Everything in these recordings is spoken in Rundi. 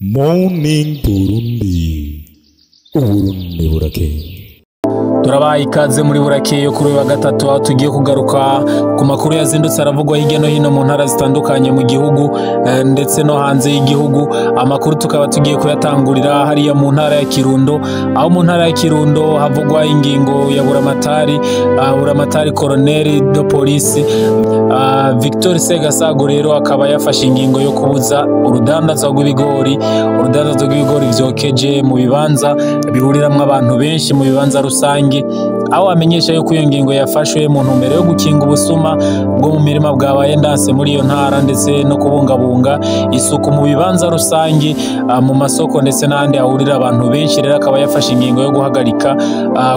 Morning Burundi, Uburundi burakeye. Turabaye ikaze muri burakeye kuri wa gatatu aho tugiye kugaruka ku makuru yazindutse aravugwa hirya no hino mu ntara zitandukanye mu gihugu ndetse no hanze y'igihugu. Amakuru tukaba tugiye kuyatangurira hariya mu ntara ya Kirundo, aho mu ntara ya Kirundo havugwa ingingo ya buramatari Colonel de Police Victor Segasago rero akaba yafashe ingingo yo kubuza urudandaza rw'ibigori vyokeje mu bibanza bihuriramwo abantu benshi mu bibanza rusange, aho amenyesha yuko iyo ngingo yafashwe mu ntumbero yo gukinga ubusuma bwo mu mirima bwabaye ndanse muri iyo ntara, ndetse no kubungabunga isuku mu bibanza rusange mu masoko ndetse n'ahandi hahurira abantu benshi. Rero akaba yafashe ingingo yo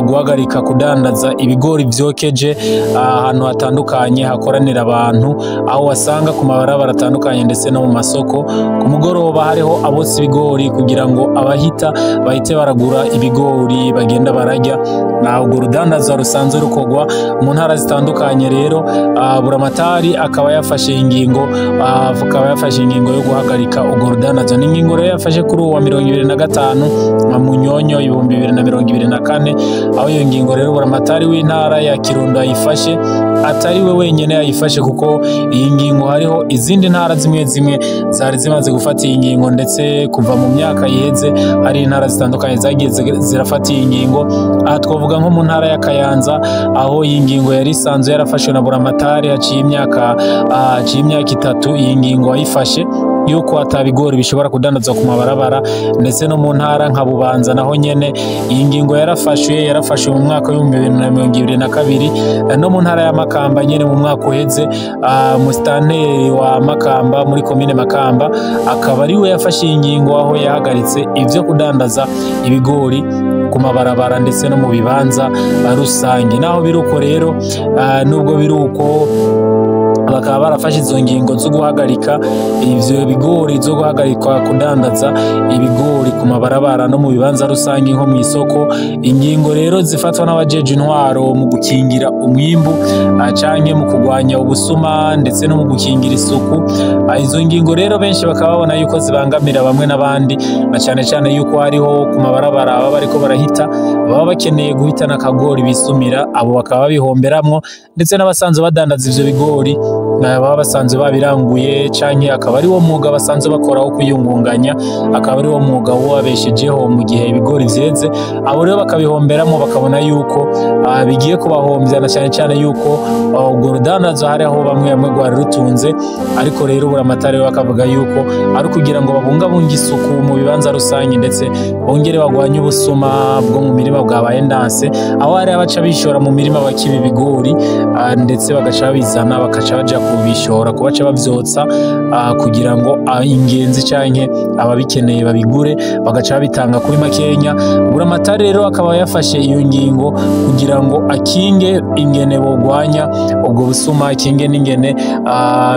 guhagarika kudandaza ibigori vyokeje ahantu hatandukanye hakoranira abantu, aho wasanga ku mabarabara atandukanye ndetse no mu masoko. Ku mugoroba hariho abotsa ibigori kugira ngo abahita bahite baragura ibigori bagenda barajya. Urwo rudandaza rusanzwe rukogwa mu ntara zitandukanye. Rero buramatari akaba yafashe ingingo yo guhagarika urwo rudandaza. Ni ingingo rero yafashe kuri uwa 2025 Munyonyo 2024, aho iyo ngingo rero buramatari w'intara ya Kirundo yayifashe, atari we wenyene yayifashe, kuko iyi ngingo hariho izindi ntara zimwe zari zimaze gufata iyi ngingo, ndetse kuva mu myaka yiheze hari intara zitandukanye zagiye zirafata iyi ngingo. Aha twavuga nko mu ntara ya Kayanza, aho iyi ngingo yari isanzwe yarafashwe na buramatari haciye imyaka 3 iyi ngingo yayifashe yuko atabigori bishobora kudandazwa ku mabarabara, ndetse no mu ntara nka Bubanza naho nyene iyi ngingo yarafashwe mu mwaka wa 2022, no mu ntara ya Makamba nyene mu mwaka uheze musitanteri wa Makamba muri komine Makamba akaba ariwe yafashe iyi ngingo, aho yahagaritse ivyo kudandaza ibigori ku mabarabara ndetse no mu bibanza rusange. Naho biruko rero nubwo biruko bakaba barafashe izo ngingo zo guhagarika ivyo bigori, zo guhagarika kudandaza ibigori ku mabarabara no mu bibanza rusange nko mu isoko. Ingingo rero zifatwa n'abajeje intwaro mu gukingira umwimbu canke mu kugwanya ubusuma ndetse no mu gukingira isuku. Izo ngingo rero benshi bakaba babona yuko zibangamira bamwe n'abandi, na cyane yuko hariho ku mabarabara baba bariko barahita baba bakeneye guhitana akagori bisumira, abo bakaba bihomberamwo, ndetse n'abasanzwe badandaza ivyo bigori baba basanzwe babiranguye canke akaba ari wo mwuga basanzwe bakora wo kuyungunganya, akaba ari wo mwuga wabeshejeho mu gihe ibigori vyeze. Abo rero bakabihomberamo, bakabona yuko bigiye kubahombya, na cyane yuko urwo rudandazo hari aho bamwe rwari rutunze. Ariko rero buramatari bakavuga yuko ari kugira ngo babungabunge isuku mu bibanza rusange, ndetse bongere bagwanye ubusuma bwo mu mirima bwabaye ndanse, aho hari abaca bishora mu mirima bakiba ibigori ndetse bagaca bizana bakaca baja kubishora, kubaca bavyotsa kugira ngo ingenzi canke ababikeneye babigure, bagaca babitanga kuri makenya. Buramatari rero akaba yafashe iyo ngingo kugira ngo akinge ingene bogwanya ubwo busuma, akinge n'ingene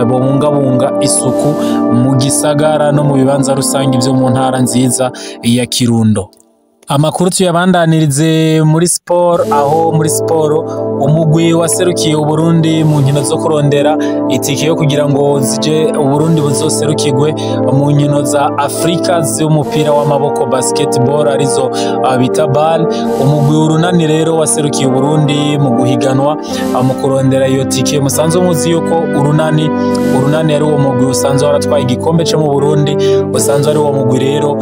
bobungabunga isuku mu gisagara no mu bibanza rusange vyo mu ntara nziza ya Kirundo. Amakuru tuyabandanirize muri sport, aho muri sport umugwi waserukiye Uburundi mu nkino zo kurondera itike yo kugira ngo zije Uburundi buzoserukirwe mu nkino za Afrika z'umupira w'amaboko basketball arizo bita BAL. Umugwi urunani rero waserukiye Uburundi mu guhiganwa mu kurondera iyo tike. Musanzwe muzi yuko urunani ari uwo mugwi usanzwe waratwaye igikombe cyo mu Burundi, usanzwe ari uwo mugwi rero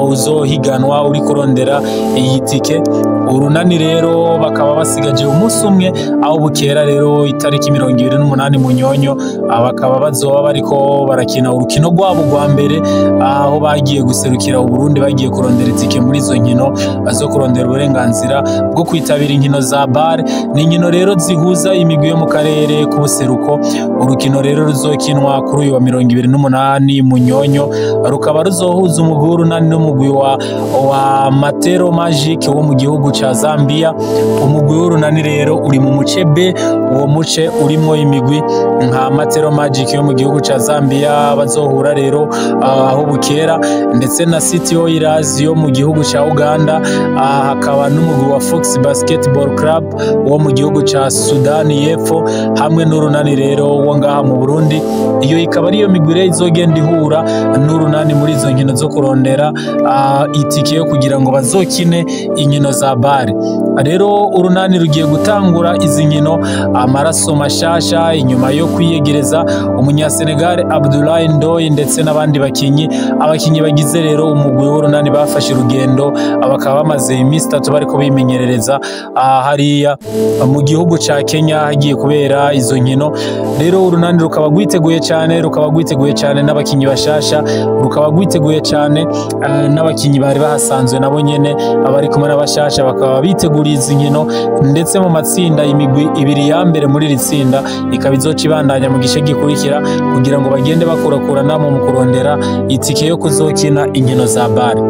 uzohiganwa uri kurondera iyi tike. Urunani rero bakaba basigaje umunsi umwe, aho bukera rero itariki 28 Munyonyo bakaba bazoba bariko barakina urukino rwabo rwa mbere, aho bagiye guserukira Uburundi, bagiye kurondera itike muri izo nkino zo kurondera uburenganzira bwo kwitabira inkino za BAL. Ni inkino rero zihuza imigwi yo mu karere k'ubuseruko. Urukino rero ruzokinwa kuri uyu wa 28 Munyonyo, rukaba ruzohuza umugwi w'urunani n'umugwi wa Matero Magic wo mu gihugu ca Zambia. Umugwi w'urunani rero uri mu muce B, uwo muce urimwo imigwi nka Matero Magic yo mu gihugu ca Zambia bazohura rero aho bukera, ndetse na City Oilers yo mu gihugu ca Uganda, hakaba n'umugwi wa Fox Basketball Club wo mu gihugu ca Sudani y'Epfo, hamwe n'urunani rero wo ngaha mu Burundi. Iyo ikaba ariyo migwi rero izogenda ihura n'urunani muri izo nkino zo kurondera itike yo kugira ngo bazokine inkino za bare. Rero urunani rugiye gutangura izi nkino amaraso mashasha inyuma yo kwiyegereza umunyasenegal Abdoulaye Ndoye ndetse n'abandi abakinyi bagize rero umugwi w'urunani bafashe urugendo, bakaba bamaze iminsi 3 bariko bimenyerereza hariya mu gihugu ca Kenya hagiye kubera izo nkino. Rero urunani rukaba rwiteguye cyane n'abakinyi bashasha, rukaba rwiteguye cyane n'abakinyi bari bahasanzwe nabo nyene abari kumwe n'abashasha, bakaba biteguriye izi nkino, ndetse mu matsinda imigwi ibiri ya mbere muri iri tsinda ikaba izoca ibandanya mu gice gikurikira kugira ngo bagende bakurakurana mu kurondera itike yo kuzokina inkino za bare.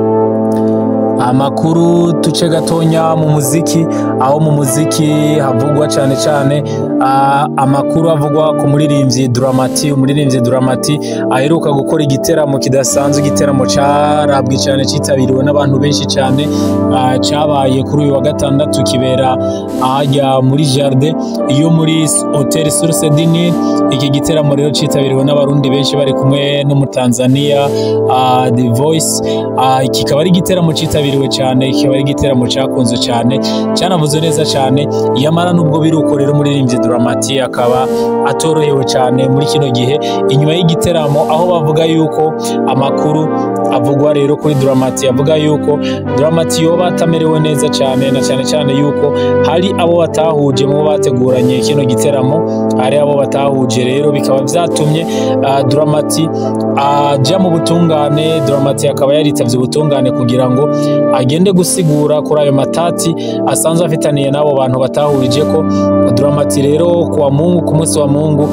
Amakuru tuce gatonya mu muziki, aho mu muziki havugwa cyane amakuru avugwa ku umuririmbyi Dramati aheruka gukora igiteramo kidasanzwe, igiteramo carabwe cyane citabiriwe n'abantu benshi cyane, cabaye kuri uyu wa gatandatu kibera ahajya muri Jardin yo muri Hotel Source du Nil. Iki giteramo rero citabiriwe n'abarundi benshi bari kumwe n'umutanzania The Voice. Kikaba ari igiteramo citabiriwe cyane, kikaba ari igiteramo cyakunzwe cyane, cyanavuze neza cyane. Yamara nubwo biruko rero umuririmbyi Dramati akaba atorohewe cyane muri kino gihe inyuma y'igiteramo, aho bavuga yuko amakuru avugwa rero kuri Dramati avuga yuko Dramati yoba atamerewe neza cyane, na cyane yuko hari abo batahuje mu bateguranye kino giteramo, hari abo batahuje rero bikaba byatumye Dramati ajya mu butungane. Dramati akaba yaritavye ubutungane kugira ngo agende gusigura kuri ayo matati asanzwe afitaniye n'abo bantu batahurije ko. Dramati rero ku munsi wa Mungu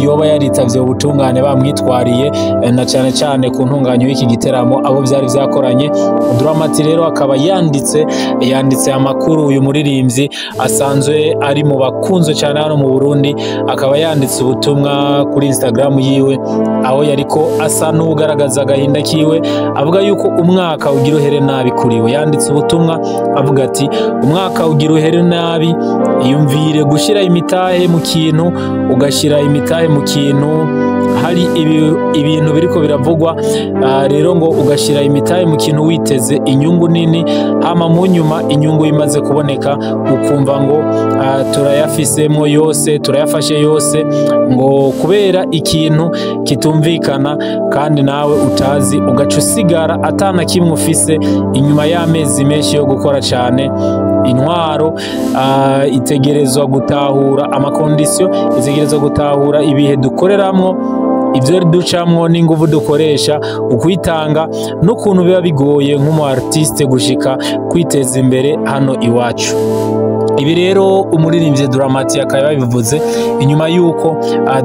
yoba yaritavye ubutungane bamwitwariye, na cyane ku ntunganyo y'iki giteramo abo byari byakoranye. Dramati rero akaba yanditse amakuru. Uyu muririmbyi asanzwe ari mu bakunzwe cyane hano mu Burundi, akaba yanditse ubutumwa kuri Instagram yiwe, aho yariko asa n'ugaragaza agahinda kiwe, avuga yuko umwaka ugira uhere nabi kuriwe. Yanditse ubutumwa avuga ati umwaka ugira uhere nabi, yumvire gushira imitahe mu kintu, ugashira imitahe mu kintu hari ibintu biriko biravugwa, rero ngo ugashira imitahe mu kintu witeze inyungu nini, hama mu nyuma inyungu imaze kuboneka ukumva ngo turayafisemo yose, turayafashe yose, ngo kubera ikintu kitumvikana kandi nawe utazi, ugaca usigara atana kimwe ufise inyuma y'amezi menshi yo gukora cyane. Intwaro itegerezwa gutahura amakondisiyo, itegerezwa gutahura ibihe dukoreramwo, ibyo ducamwo n'ingufu dukoresha, ukwitanga n'ukuntu biba bigoye nk'umu artiste gushika kwiteza imbere hano iwacu. Ibi rero umuririmbyi Dramati akaba yabivuze inyuma yuko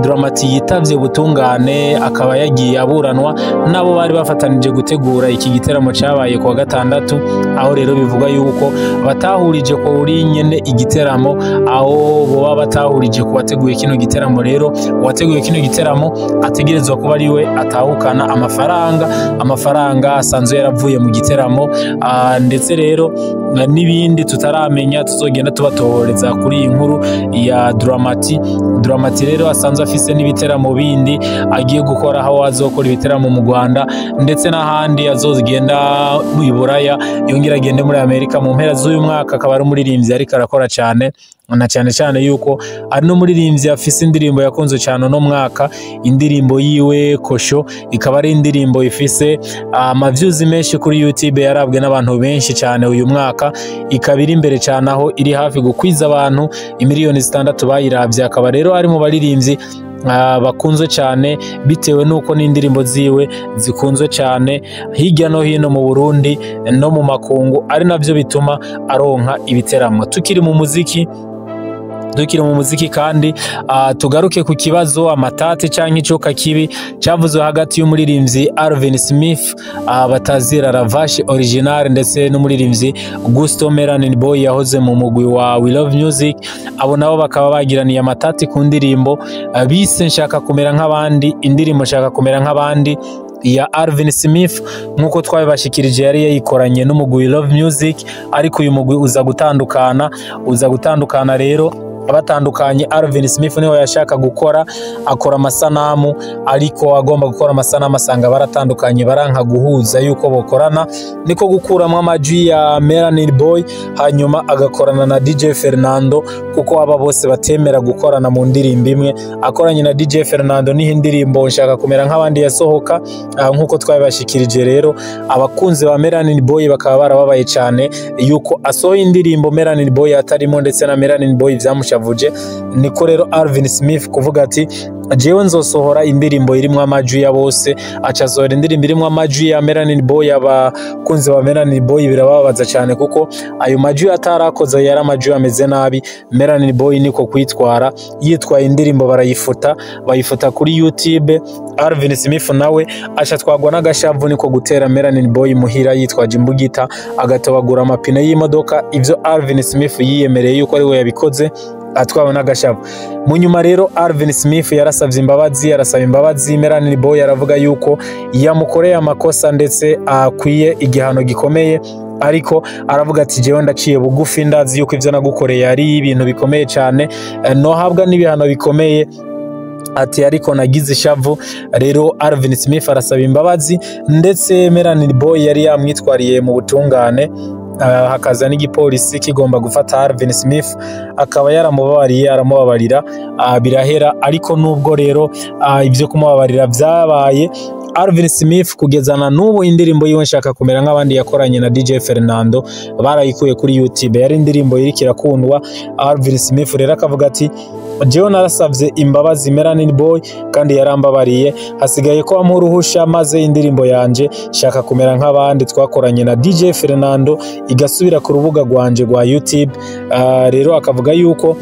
Dramati yitavye ubutungane, akaba yagiye aburanwa nabo bari bafatanije gutegura iki giteramo cyabaye ku wa gatandatu, aho rero bivuga yuko batahurije ko uri nyene igiteramo, aho boba batahurije ku wateguye kino giteramo. Rero wateguye kino giteramo ategerezwa kuba ari we atahukana amafaranga asanzwe yaravuye mu giteramo, ndetse rero n'ibindi tutaramenya tuzogenda tubatohoreza kuri iyi nkuru ya Dramati rero asanzwe afise n'ibiteramo bindi agiye gukora, aho azokora ibiteramo mu Rwanda ndetse n'ahandi azogenda mu Buraya, yongera agende muri Amerika mu mpera z'uyu mwaka. Akaba ari umuririmbyi ariko arakora cyane, na cyane yuko ari no muririmbyi afise indirimbo yakunze cyane no mwaka. Indirimbo yiwe Kosho ikaba ari indirimbo ifise amavyuzi menshi kuri YouTube, yarabwe n'abantu benshi cyane uyu mwaka, ikaba iri imbere cyane aho iri hafi gukwiza abantu imiliyoni 6 bayiravye. Akaba rero ari mu baririmbyi bakunzwe cyane bitewe nuko n'indirimbo ziwe zikunzwe cyane hirya no hino mu Burundi no mu makungu, ari navyo bituma aronka ibiteramo. Tukiri mu muziki, dukira mu muziki kandi tugaruke ku kibazo amatate canke icoka kibi cyavuzwe hagati y'umuririmbyi Alvin Smith batazira Ravage original ndetse n'umuririmbyi Gusto Melanin Boy yahoze mu mugwi wa We Love Music. Abo nabo bakaba bagiraniye amatati ku ndirimbo bise nshaka kumera nk'abandi, indirimbo nshaka kumera nk'abandi ya Alvin Smith nkuko twabibashikirije yari yayikoranye n'umugwi Love Music, ariko uyu mugwi uza gutandukana rero abatandukanye. Alvin Smith niho yashaka gukora akora amasanamu, ariko agomba gukora amasanamu asanga baratandukanye baranka guhuza yuko bokorana, niko gukuramo amajwi ya Melanin Boy hanyuma agakorana na DJ Fernando, kuko aba bose batemera gukorana mu ndirimbo imwe. Akoranye na DJ Fernando niho indirimbo nshaka kumera nk'abandi yasohoka nkuko twabibashikirije. Rero abakunzi ba Melanin Boy bakaba barababaye cyane yuko asohoye indirimbo Melanin Boy atarimo, ndetse na Melanin Boy vyamushavuje. Niko rero Alvin Smith kuvuga ati jewe nzosohora indirimbo irimwo amajwi ya bose, acasohora indirimbo irimwo amajwi ya Melanin Boy. Abakunzi ba Melanin Boy birababaza cyane kuko ayo majwi atarakoze yari amajwi ameze nabi. Melanin Boy niko kwitwara, yitwaye indirimbo bayifuta kuri YouTube. Alvin Smith nawe acatwagwa n'agashavu niko gutera Melanin Boy muhira yitwaje imbugita agatobagura amapine y'imodoka. Ivyo Alvin Smith yiyemereye yuko ari we yabikoze atwawe n'agashavu. Mu nyuma rero Alvin Smith yarasabye imbabazi. Melanin Boy aravuga yuko yamukoreye amakosa ndetse akwiye igihano gikomeye, ariko aravuga ati jewe ndaciye bugufi, ndazi yuko ivyo nagukoreye ari ibintu bikomeye cyane, nohabwa n'ibihano bikomeye. Ati ariko nagize ishavu. Rero Alvin Smith arasaba imbabazi, ndetse Melanin Boy yari yamwitwariye mu butungane, hakaza n'igipolisi kigomba gufata Alvin Smith, akaba aramubabarira birahera. Ariko nubwo rero ibyo kumubabarira byabaye, Alvin Smith kugezana n'ubu indirimbo yiwe nshaka kumera nk'abandi yakoranye na DJ Fernando barayikuye kuri YouTube, yari indirimbo iriko irakundwa. Alvin Smith rero akavuga ati jewe narasavye imbabazi Melanin Boy kandi yarambabariye, hasigaye ko amuruhusha maze indirimbo yanje shaka kumera nk'abandi twakoranye na DJ Fernando igasubira ku rubuga rwanje rwa YouTube. Rero akavuga yuko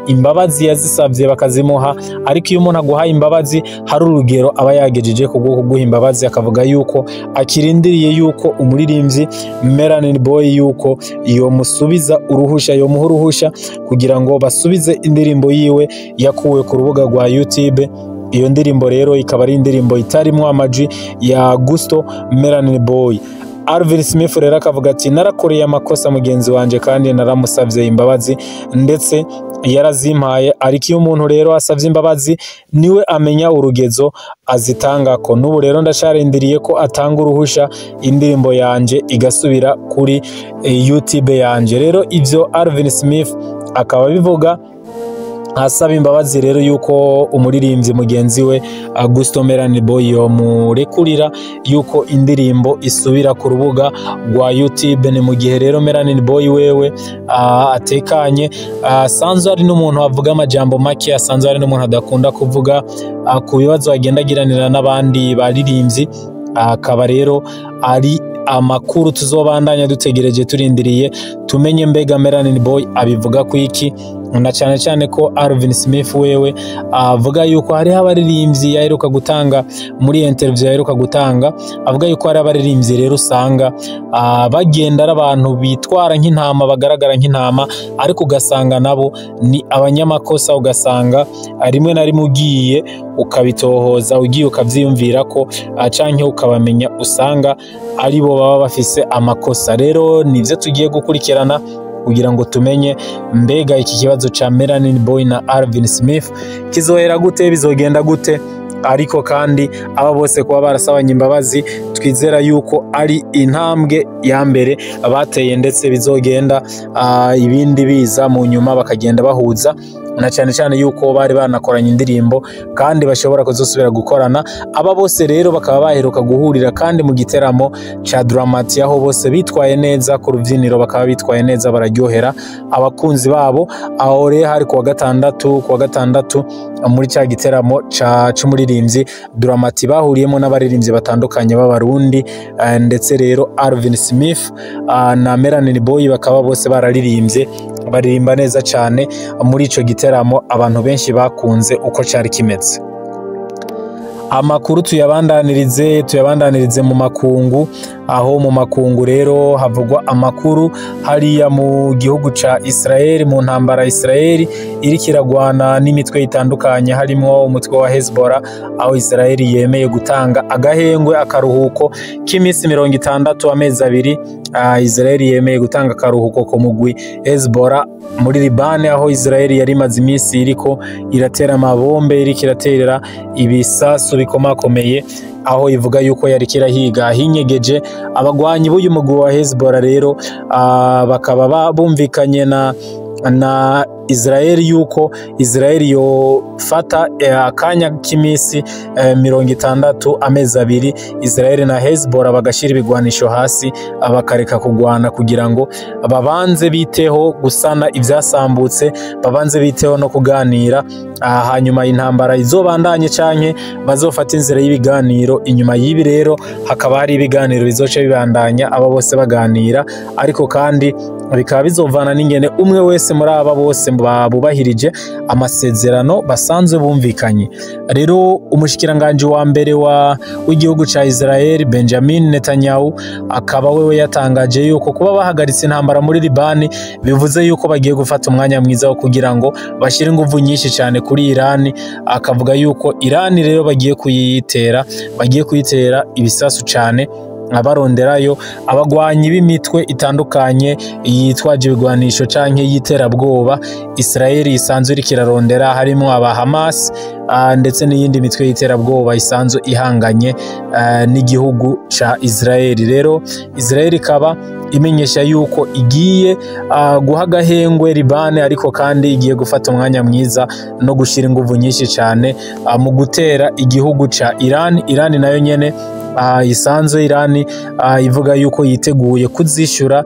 imbabazi yazisabye bakazimuha, ariko iyo umuntu aguhaye imbabazi hari urugero aba yagejeje kuguha imbabazi. Akavuga yuko akirindiriye yuko umuririmbyi Melanin Boy yuko yomusubiza uruhusha kugira ngo basubize indirimbo yiwe yakuwe ku rubuga rwa YouTube. Iyo ndirimbo rero ikaba ari indirimbo itarimo amajwi ya Gusto Melanin Boy. Alvin Smith rero akavuga ati narakoreye amakosa mugenzi wanje kandi naramusavye imbabazi ndetse yarazimpaye, ariko iyo umuntu rero asavye imbabazi niwe amenya urugezo azitangako. N'ubu rero ndasharindiriye ko atanga uruhusha indirimbo yanje igasubira kuri YouTube yanje. Rero ivyo Alvin Smith akaba bivuga asaba imbabazi rero yuko umuririmbyi mugenzi we Gusto Melanin Boy yomurekurira yuko indirimbo isubira ku rubuga rwa YouTube. Ni mu gihe rero Melanin Boy wewe atekanye, asanzwe ari n'umuntu avuga amajambo make, asanzwe ari n'umuntu adakunda kuvuga ku bibazo agenda agiranira n'abandi baririmbyi. Akaba rero ari amakuru tuzobandanya dutegereje turindiriye tumenye mbega Melanin Boy abivuga ku iki, na cyane ko Alvin Smith wewe avuga yuko hari abaririmbyi yaheruka gutanga muri interview yaheruka gutanga, avuga yuko hari abaririmbyi rero usanga bagenda ari abantu bitwara nk'intama, bagaragara nk'intama, ariko ugasanga nabo ni abanyamakosa. Ugasanga rimwe na rimwe ugiye ukabitohoza, ugiye ukavyiyumvira ko canke ukabamenya usanga ari bo baba bafise amakosa. Rero nivyo tugiye gukurikirana kugira ngo tumenye mbega iki kibazo cha Melanin Boy na Alvin Smith kizohera gute, bizogenda gute. Ariko kandi aba bose kuba barasabanye imbabazi twizera yuko ari intambwe ya mbere bateye, ndetse bizogenda ibindi biza mu nyuma bakagenda bahuza, na cyane yuko bari banakoranye indirimbo kandi bashobora kuzosubira gukorana. Aba bose rero bakaba baheruka guhurira kandi mu giteramo cha Dramati, aho bose bitwaye neza ku rubyiniro, bakaba bitwaye neza bararyohera abakunzi babo. Aho rero hari kuwa gatandatu muri cya giteramo c'umuririmbyi Dramati bahuriyemo n'abaririmbyi batandukanye b'abarundi, ndetse rero Alvin Smith na Melanin Boy bakaba bose bararirimbye baririmba neza cyane muri ico giteramo abantu benshi bakunze uko cari kimeze. Amakuru tuyabandanirize mu makungu, aho mu makungu rero havugwa amakuru hariya mu gihugu ca Israel, mu ntambara Israel iriko iragwana n'imitwe itandukanye harimo umutwe wa Hezbollah, aho Israel yemeye gutanga agahengwe akaruhuko k'iminsi 60 amezi abiri. Israel yemeye gutanga akaruhuko ku mugwi Hezbollah muri Liban, aho Israel yari imaze iminsi iriko iratera amabombe, iriko iraterera ibisasu bikomakomeye, aho ivuga yuko yari kirahiga hinyegeje abagwanyi b'uyu mugwi wa Hezbollah. Rero bakaba bumvikanye na Israel yuko Israel yofata akanya k'iminsi 60 amezi abiri, Israel na Hezbollah bagashira ibigwanisho hasi, bakareka kugwana kugira ngo babanze biteho gusana ivyasambutse, babanze biteho no kuganira, hanyuma intambara izobandanye canke bazofata inzira y'ibiganiro. Inyuma y'ibi rero hakaba hari ibiganiro bizoca bibandanya aba bose baganira, ariko kandi bikaba bizovana n'ingene umwe wese muri aba bose bubahirije amasezerano basanzwe bumvikanye. Rero umushikiranganje wa mbere w'igihugu ca Israel Benjamin Netanyahu akaba wewe yatangaje yuko kuba bahagaritse intambara muri Liban bivuze yuko bagiye gufata umwanya mwiza wo kugira ngo bashire inguvu nyinshi cyane kuri Iran. Akavuga yuko Iran rero bagiye kuyitera ibisasu cyane, abaronderayo abagwanyi b'imitwe itandukanye yitwaje ibigwanisho canke yiterabwoba Israel isanzwe iriko irarondera, harimo aba Hamas ndetse n'iyindi mitwe yiterabwoba isanzwe ihanganye n'igihugu ca Israel. Rero Israel ikaba imenyesha yuko igiye guha agahengwe Liban, ariko kandi igiye gufata umwanya mwiza no gushira inguvu nyinshi cyane mu gutera igihugu ca Iran. Iran nayo nyene isanzwe Iran ivuga yuko yiteguye kuzishura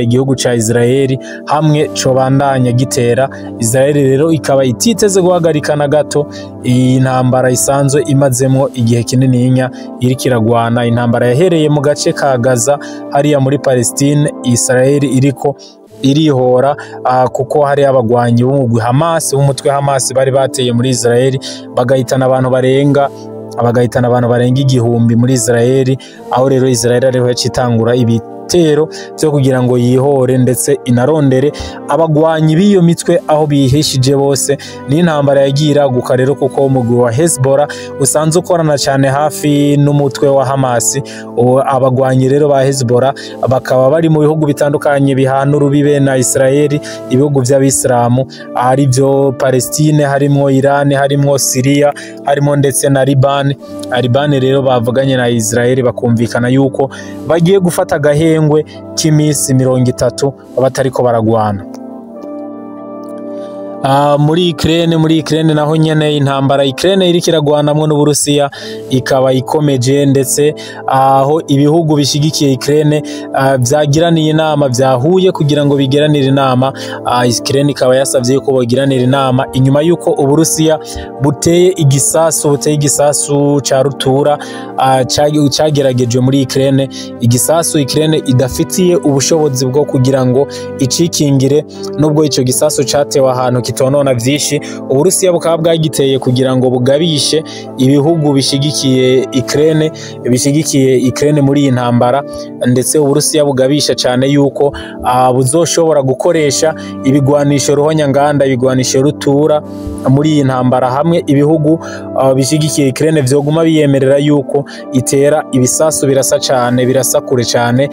igihugu ca Israel hamwe cobandanya gitera. Israel rero ikaba ititeze guhagarika na gato iyi ntambara isanzwe imazemwo igihe kinini iriko iragwana. Intambara yahereye mu gace ka Gaza hariya muri Palestine, Israel iriko irihora kuko hari abagwanyi b'umugwi Hamas, b'umutwe Hamas bari bateye muri Israel bagahitana abantu barenga 1000 muri Israel, aho rero Israel ariho yacitangura ibitero byo kugira ngo yihore ndetse inarondere abagwanyi b'iyo mitwe aho bihishije bose. N'intambara yagira guka rero kuko umugwi wa Hezbollah usanzwe ukorana cyane hafi n'umutwe wa Hamas. Abagwanyi rero ba Hezbollah bakaba bari mu bihugu bitandukanye bihana urubibe na Israel, ibihugu by'abisilamu ari byo Palestine, harimo Iran, harimo Syria, harimo ndetse na Liban. Rero bavuganye na Israel bakumvikana yuko bagiye gufata agahengwe k'iminsi 30 batariko baragwana. Muri Ukraine naho nyene intambara Ukraine iriko iragwanamwo n'Uburusiya ikaba ikomeje, ndetse aho ibihugu bishigikiye Ukraine vyagiraniye inama, vyahuye kugira ngo bigeranire inama. Ukraine ikaba yasavye ko bogiranira inama inyuma yuko Uburusiya buteye igisasu ca rutura cyageragejwe muri Ukraine, igisasu Ukraine idafitiye ubushobozi bwo kugira ngo icikingire, nubwo ico gisasu catewe ahantu kitonona vyinshi. Uburusiya bukaba bwagiteye kugira ngo bugabishe ibihugu bishigikiye Ukraine muri iyi ntambara, ndetse Uburusiya bugabisha cyane yuko buzoshobora gukoresha ibigwanisho ruhonyanganda, ibigwanisho rutura muri iyi ntambara, hamwe ibihugu bishigikiye Ukraine vyoguma biyemerera yuko itera ibisasu birasa kure cyane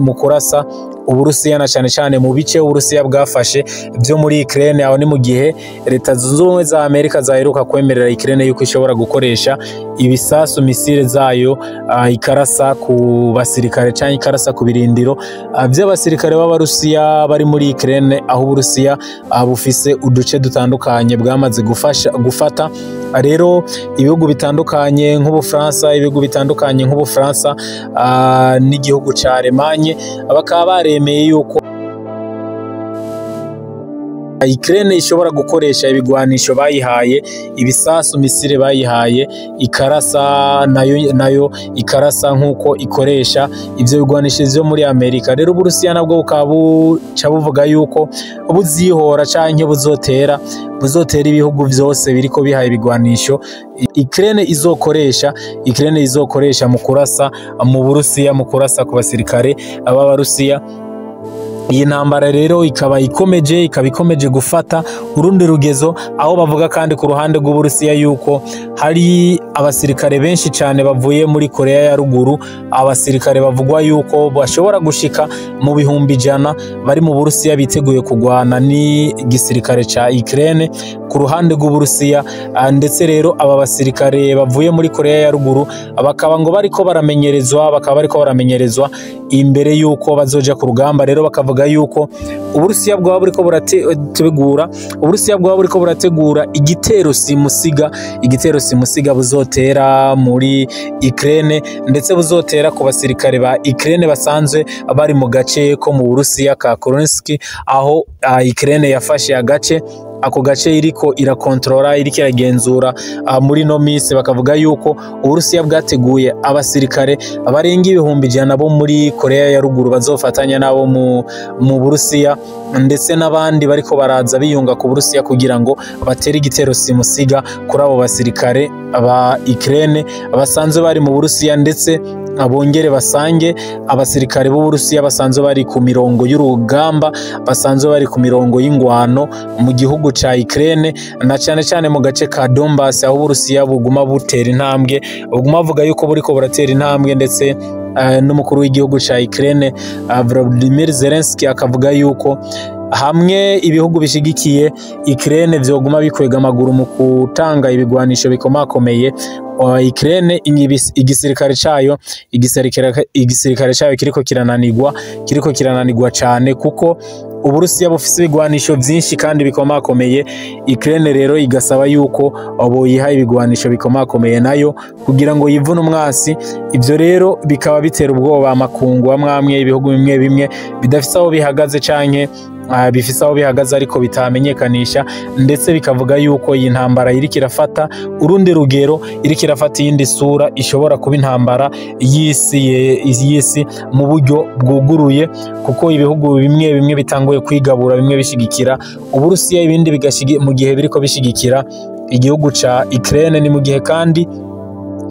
mu kurasa Uburusiya, na cyane mu bice Uburusiya bwafashe byo muri Ukraine. Aho ni mu gihe leta zunze ubumwe za Amerika zaheruka kwemerera Ukraine yuko ishobora gukoresha ibisasu misile zayo ikarasa ku basirikare cyangwa ikarasa ku birindiro by'abasirikare b'Abarusiya bari muri Ukraine, aho Uburusiya bufise uduce dutandukanye bwamaze gufata. Rero ibihugu bitandukanye nk'Ubufaransa n'igihugu ca Allemagne bakaba baremeye yuko Ukraine ishobora gukoresha ibigwanisho bayihaye, ibisasu misile bayihaye, ikarasa nayo ikarasa nkuko ikoresha ivyo bigwanisho vyo muri Amerika. Rero Uburusiya nabwo bukaba buca buvuga yuko buzihora canke buzotera ibihugu vyose biriko bihaye ibigwanisho Ukraine izokoresha mu kurasa mu Burusiya, mu kurasa ku basirikare b'Abarusiya. Iyi ntambara rero ikaba ikomeje gufata urundi rugezo, aho bavuga kandi ku ruhande rw'Uburusiya yuko hari abasirikare benshi cyane bavuye muri Korea ya ruguru, abasirikare bavugwa yuko bashobora gushika mu bihumbi 100 bari mu Burusiya biteguye kugwana ni gisirikare ca Ukraine ku ruhande rw'Uburusiya. Ndetse rero aba basirikare bavuye muri Korea ya ruguru bakaba ngo bariko baramenyerezwa imbere yuko bazoja ku rugamba. Rero bakavuga yuko Uburusiya bwaba buriko burategura igitero simusiga buzotera muri Ukraine, ndetse buzotera ku basirikare ba Ukraine basanzwe bari mu gace ko mu Burusiya ka Kursk, aho Ukraine yafashe agace. Ako gace iriko irakontrola, iriko iragenzura muri no misi. Bakavuga yuko Uburusiya bwateguye abasirikare barenga ibihumbi 100 bo muri Korea ya ruguru bazofatanya nabo mu Burusiya, ndetse n'abandi bariko baraza biyunga ku Burusiya kugira ngo batere igitero simusiga kuri abo basirikare ba Ukraine basanzwe bari mu Burusiya, ndetse abongere basange abasirikare b'Uburusiya basanzwe bari ku mirongo y'urugamba, basanzwe bari ku mirongo y'ingwano mu gihugu ca Ukraine, na cyane mu gace ka Donbass, aho Uburusiya buguma butera intambwe, buguma bavuga yuko buriko buratera intambwe. Ndetse n'umukuru w'igihugu ca Ukraine Volodymyr Zelensky akavuga yuko hamwe ibihugu bishigikiye Ukraine vyoguma bikwega amaguru mu gutanga ibigwanisho bikomakomeye, Ukraine igisirikare cayo kiriko kirananirwa cyane, kuko Uburusiya bufise ibigwanisho vyinshi kandi bikomakomeye. Ukraine rero igasaba yuko boyiha ibigwanisho bikomakomeye nayo kugira ngo yivune umwasi. Ivyo rero bikaba bitera ubwoba amakungu amwe ibihugu bimwe bidafise aho bihagaze canke bifise aho bihagaze ariko bitamenyekanisha, ndetse bikavuga yuko iyi ntambara iriko irafata urundi rugero, iriko irafata iyindi sura, ishobora kuba intambara y'isi mu buryo bwuguruye, kuko ibihugu bimwe bitanguye kwigabura, bimwe bishigikira Uburusiya, ibindi mu gihe biriko bishigikira igihugu ca Ukraine. Ni mu gihe kandi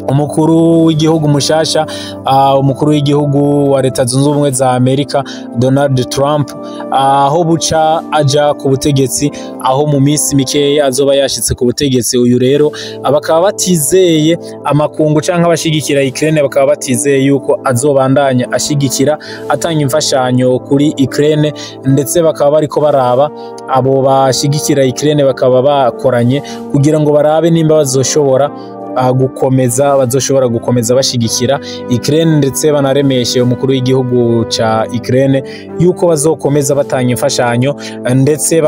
umukuru w'igihugu mushasha, umukuru w'igihugu wa Leta Zunze Ubumwe za Amerika Donald Trump, aho buca aja ku butegetsi, aho mu minsi mikeya azoba yashitse ku butegetsi. Uyu rero bakaba batizeye amakungu canke abashigikira Ukraine, bakaba batizeye yuko azobandanya ashigikira atanga imfashanyo kuri Ukraine, ndetse bakaba bariko baraba abo bashigikira Ukraine, bakaba bakoranye kugira ngo barabe nimba bazoshobora gukomeza bashigikira Ukraine, ndetse banaremeshe umukuru w'igihugu ca Ukraine yuko bazokomeza batanga imfashanyo, ndetse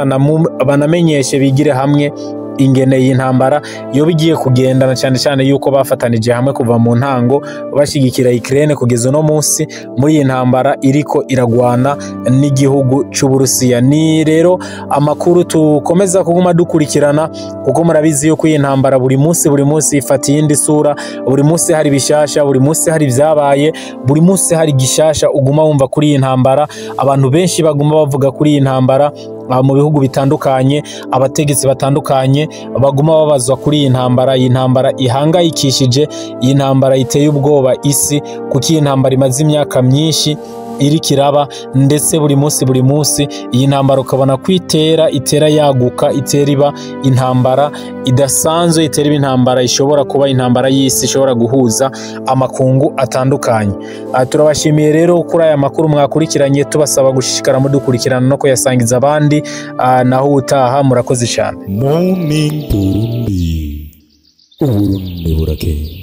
banamenyeshe bigire hamwe ingene y'intambara yo bigiye kugenda, na cyane yuko bafatanije hamwe kuva mu ntango bashigikira Ukraine kugeza no munsi muri iyi ntambara iriko iragwana n'igihugu c'Uburusiya. Ni rero amakuru tukomeza kuguma dukurikirana, kuko murabizi yuko iyi ntambara buri munsi ifata iyindi sura, buri munsi hari bishasha, buri munsi hari vyabaye, buri munsi hari gishasha uguma wumva kuri iyi ntambara. Abantu benshi baguma bavuga kuri iyi ntambara mu bihugu bitandukanye, abategetsi batandukanye baguma babazwa kuri iyi ntambara ihangayikishije, iyi ntambara iteye ubwoba isi, kuko iyi ntambara imaze imyaka myinshi iriko iraba, ndetse buri munsi iyi ntambara ukabona kwitera yaguka, itera iba intambara idasanzwe, itera iba intambara ishobora kuba intambara y'isi, ishobora guhuza amakungu atandukanye. Turabashimiye rero kuri aya makuru mwakurikiranye, tubasaba gushishikara mudukurikirana no kuyasangiza abandi. Naho utaha murakoze cyane. Morning Burundi, Uburundi burakeye.